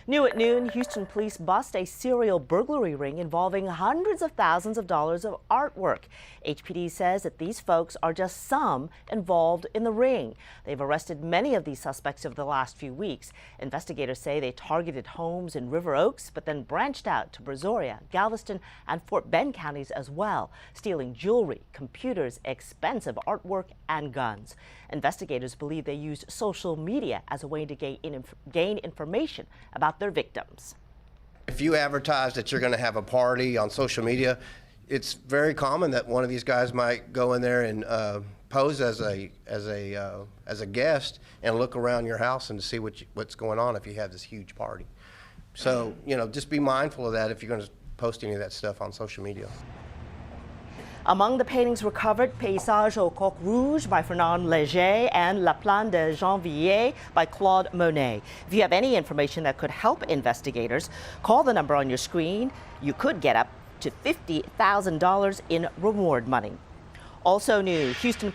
New at noon, Houston police bust a serial burglary ring involving hundreds of thousands of dollars of artwork. HPD says that these folks are just some involved in the ring. They've arrested many of these suspects over the last few weeks. Investigators say they targeted homes in River Oaks, but then branched out to Brazoria, Galveston, and Fort Bend counties as well, stealing jewelry, computers, expensive artwork, and guns. Investigators believe they used social media as a way to gain information about their victims. If you advertise that you're going to have a party on social media, it's very common that one of these guys might go in there and pose as a guest and look around your house and see what's going on if you have this huge party. So, just be mindful of that if you're going to post any of that stuff on social media. Among the paintings recovered, Paysage au Coq Rouge by Fernand Léger and La Plaine de Janvier by Claude Monet. If you have any information that could help investigators, call the number on your screen. You could get up to $50,000 in reward money. Also new, Houston